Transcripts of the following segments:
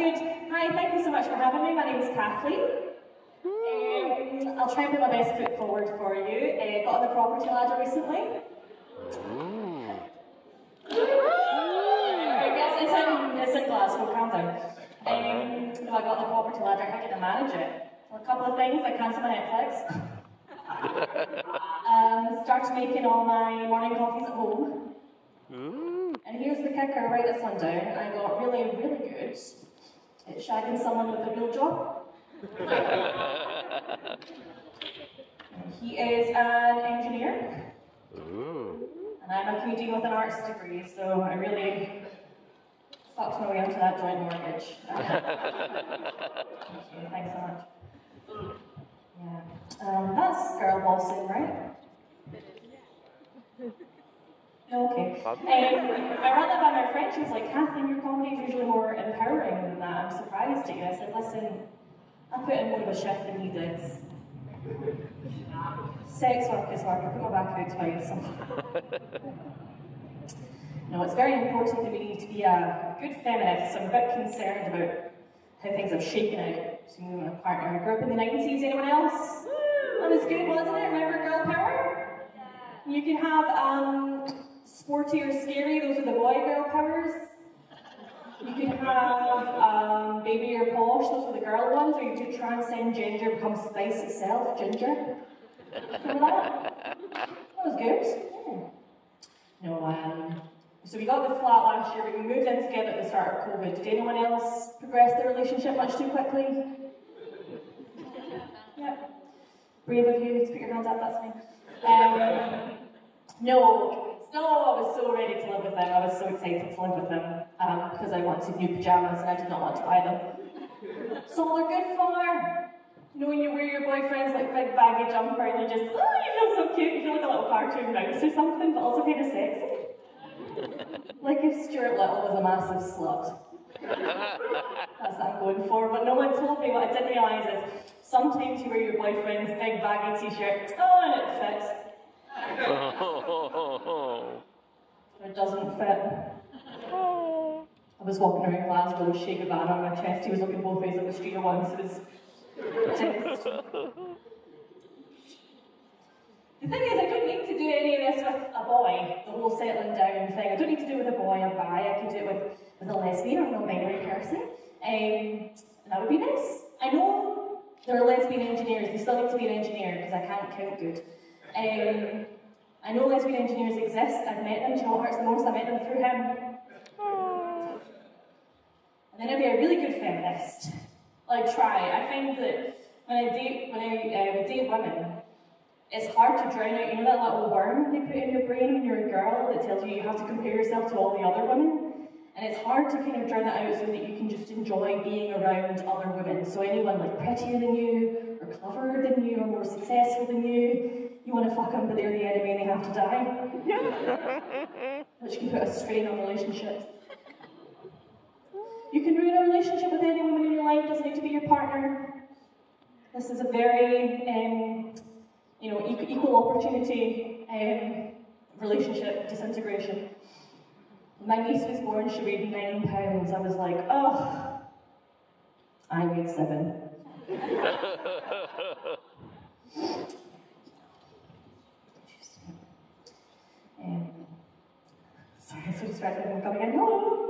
good. Hi, thank you so much for having me. My name is Kathleen. I'll try and put my best foot forward for you. Got on the property ladder recently. It's in Glasgow, calm down. I got on the property ladder. How did I manage it? Well, a couple of things. I cancelled my Netflix. Started making all my morning coffees at home. And here's the kicker, right at sundown, I got really, really good at shagging someone with a real job. He is an engineer. And I'm a comedian with an arts degree, so I really fucked my way onto that joint mortgage. Thanks so much. Yeah. That's girl bossing, right? Okay. I ran that by my friend. She was like, Kathleen, your comedy is usually more empowering than that. I'm surprised at you. I said, listen, I put in more of a shift than he did. Sex work is work. I put my back out twice. No, it's very important to me to be a good feminist. I'm a bit concerned about how things have shaken out. So, my partner, I grew up in the 90s. Anyone else? That was good, wasn't it? Remember girl power? You can have sporty or scary, those are the boy girl powers. You could have baby or posh, those were the girl ones, or you could transcend gender, become spice itself, ginger. Remember that? That was good. No, so we got the flat last year, but we moved in together at the start of COVID. Did anyone else progress their relationship much too quickly? Yeah. Brave of you to put your hands up, that's fine. No, I was so ready to live with him. I was so excited to live with him because I wanted new pyjamas and I did not want to buy them. So they're good for. You know when you wear your boyfriend's like big baggy jumper and you just, oh, you feel so cute. You feel like a little cartoon mouse or something, but also kind of sexy. Like if Stuart Little was a massive slut. That's what I'm going for. But no one told me. What I didn't realise is sometimes you wear your boyfriend's big baggy t-shirt, and it fits. Or it doesn't fit. I was walking around Glasgow with Che Guevara on my chest. He was looking both ways up the street at once. It was just... The thing is, I don't need to do any of this with a boy, the whole settling down thing. I don't need to do it with a boy or bi. I can do it with a lesbian or non-binary person. And that would be nice. I know there are lesbian engineers. They still need to be an engineer because I can't count good. I know lesbian engineers exist. I've met them. Do you know what hurts the most? I met them through him. And then I'd be a really good feminist. Like, try. I find that when I date women, it's hard to drown out, you know that little worm they put in your brain when you're a girl that tells you you have to compare yourself to all the other women? And it's hard to kind of drown that out so that you can just enjoy being around other women. So anyone like prettier than you, or cleverer than you, or more successful than you want to fuck them, but they're the enemy and they have to die. Which can put a strain on relationships. You can ruin a relationship with any woman in your life, it doesn't need to be your partner. This is a very equal opportunity relationship disintegration. My niece was born, she weighed 9 pounds. I was like, oh, I weighed 7. Sorry, I'm so distracted when I'm coming in. Hello.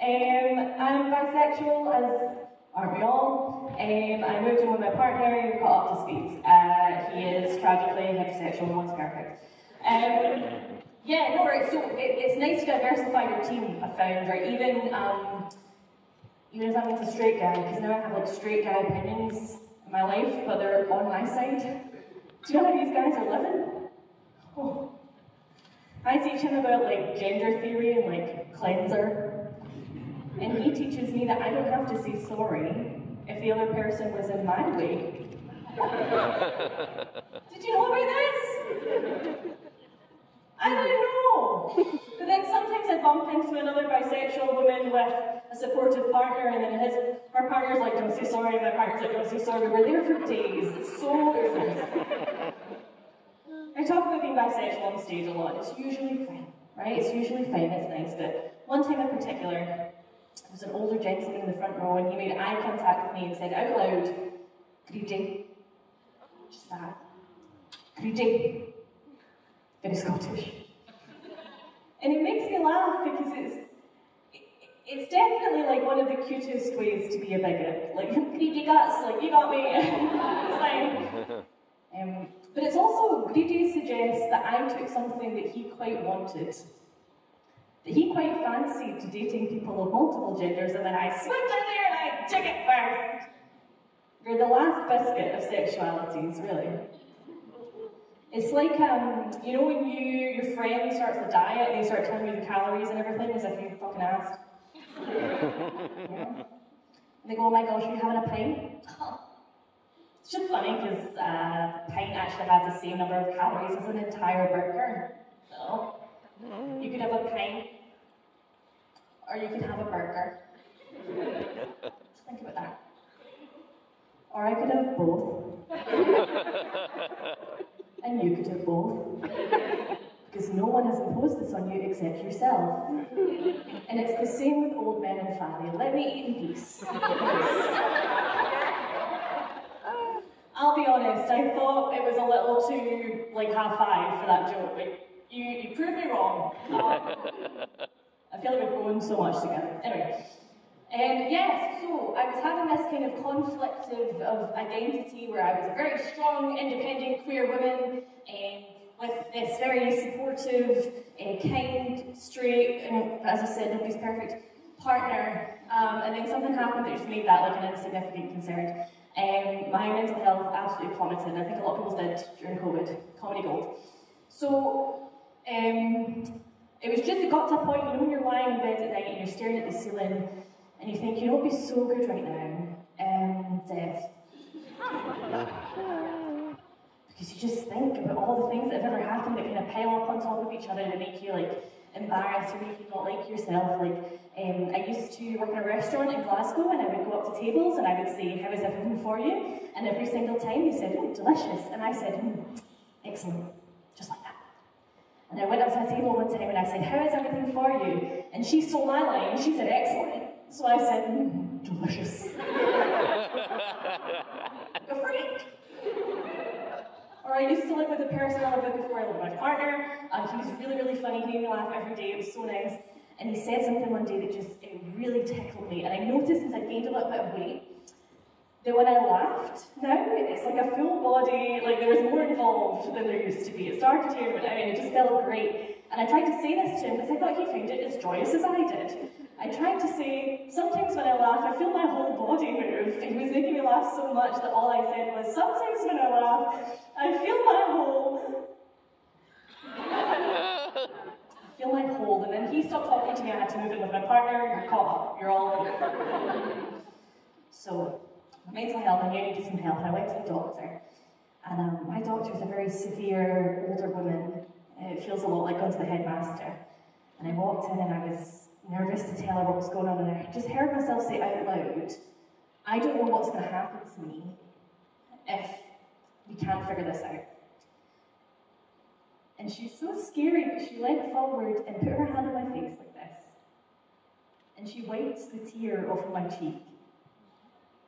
I'm bisexual, as aren't we all? I moved in with my partner, you're caught up to speed. He is tragically heterosexual, no one's perfect. Yeah, no, right, so it's nice to diversify your team, I found, right? Even if I'm with a straight guy, because now I have like straight guy opinions in my life, but they're on my side. Do you know how these guys are living? Oh. I teach him about like gender theory and like cleanser. And he teaches me that I don't have to say sorry if the other person was in my way. Did you know about this? I didn't know. But then sometimes I bump into another bisexual woman with a supportive partner, and then her partner's like, don't say sorry, my partner's like, don't say sorry. We're there for days. It's so exhausting. I talk about being bisexual on stage a lot. It's usually fine, right? It's usually fine, it's nice. But one time in particular, There was an older gentleman in the front row, and he made eye contact with me and said out loud, "Greedy." Just that. Greedy. Very Scottish. And it makes me laugh because it's definitely like one of the cutest ways to be a bigot. Like, greedy guts, like, you got me. It's fine. But it's also, greedy suggests that I took something that he quite wanted. That he quite fancied dating people of multiple genders, and then I swooped in there and I took it first. You're the last biscuit of sexualities, really. It's like, you know when your friend starts a diet and they start telling you the calories and everything as if you fucking asked? Yeah. And they go, "Oh my gosh, are you having a pint?" It's just funny because a pint actually has the same number of calories as an entire burger. So, you could have a pint, or you could have a burger. Just think about that. Or I could have both. And you could have both. Because no one has imposed this on you except yourself. And it's the same with old men and family. Let me eat in peace. I'll be honest, I thought it was a little too, like, half five for that joke, but you proved me wrong. I feel like we've grown so much together. Anyway. Yes, so I was having this kind of conflict of identity where I was a very strong, independent, queer woman with this very supportive, kind, straight, and as I said, nobody's perfect, partner. And then something happened that just made that like an insignificant concern. My mental health absolutely plummeted. I think a lot of people did during COVID. Comedy gold. So, it was just, it got to a point, you know, when you're lying in bed at night and you're staring at the ceiling, and you think, you know what would be so good right now? Death. Because you just think about all the things that have ever happened that kind of pile up on top of each other and make you like embarrassed or make you not like yourself. Like, I used to work in a restaurant in Glasgow and I would go up to tables and I would say, "How is everything for you?" And every single time they said, "Oh, delicious." And I said, "Excellent." Just like that. And I went up to a table one time and I said, "How is everything for you?" And she stole my line, she said, "Excellent." So I said, "Delicious." A freak. Or I used to live with a person I lived with before I lived with my partner. He was really, really funny. He made me laugh every day. It was so nice. And he said something one day that just, it really tickled me. And I noticed since I gained a little bit of weight, that when I laughed, now it's like a full body, like there was more involved than there used to be. It started here, but I mean, it just felt great. And I tried to say this to him because I thought he'd find it as joyous as I did. I tried to say, sometimes when I laugh, I feel my whole body move. He was making me laugh so much that all I said was, sometimes when I laugh, I feel my whole... And then he stopped talking to me, I had to move in with my partner, you're caught up, you're all good. So, my mental health, I knew I needed some help, and I went to the doctor. And my doctor was a very severe, older woman. It feels a lot like going to the headmaster. And I walked in and I was nervous to tell her what was going on, and I just heard myself say out loud, "I don't know what's going to happen to me if we can't figure this out." And she's so scary that she leant forward and put her hand on my face like this. And she wiped the tear off of my cheek.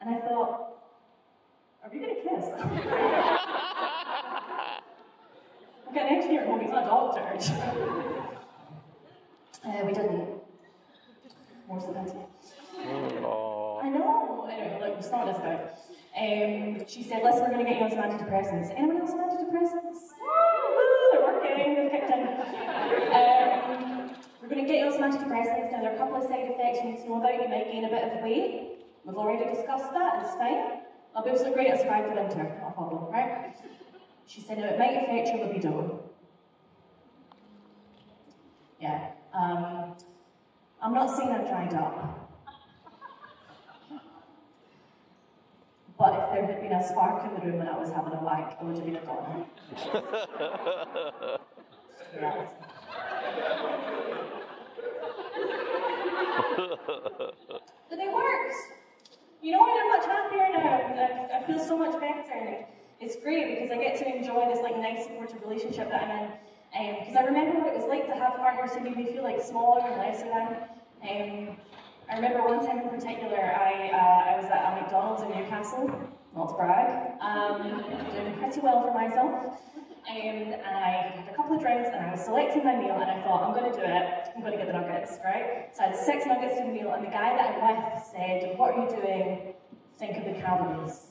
And I thought, are we going to kiss? I've got an engineer at home, he's not a doctor. We didn't. More so than I know. Anyway, look, it's not this guy. She said, "Listen, we're going to get you on some antidepressants." Anyone else on antidepressants? Woo, they're working, they've kicked in. We're going to get you on some antidepressants. Now, there are a couple of side effects you need to know about. You might gain a bit of weight. We've already discussed that, it's fine. My boobs look great, I survived the winter, no problem, right? She said, "No, it might affect your libido." Yeah. I'm not saying I'm dried up. But if there had been a spark in the room when I was having a wank, I would have been a goner. Yeah. But it works. You know what? I'm much happier now. I feel so much better. It's great because I get to enjoy this like nice supportive relationship that I'm in. Because I remember what it was like to have partners who made me feel like smaller and lesser than. I remember one time in particular, I was at a McDonald's in Newcastle, not to brag, doing pretty well for myself. And I had a couple of drinks and I was selecting my meal and I thought, I'm going to do it, I'm going to get the nuggets, right? So I had 6 nuggets to the meal and the guy that I'm with said, what are you doing? Think of the calories.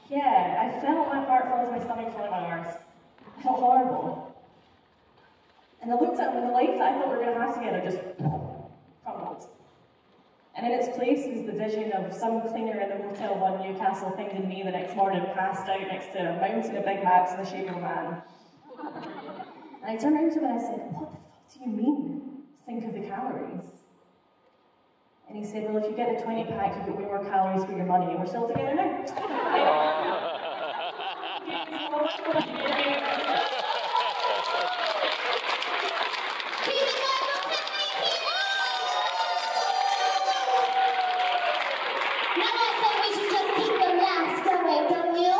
Yeah, I felt my heart fall into my stomach for my arse. I felt horrible. And I looked at him and the life that I thought we were going to have together just crumbled. And in its place was the vision of some cleaner in the Motel 1 Newcastle finding me the next morning passed out next to a mountain of Big Macs in the shape of a man. And I turned around to him and I said, what the fuck do you mean, think of the calories? And he said, well, if you get the 20 pack, you get way more calories for your money, and we're still together now. Now I say we should just keep them last, don't you?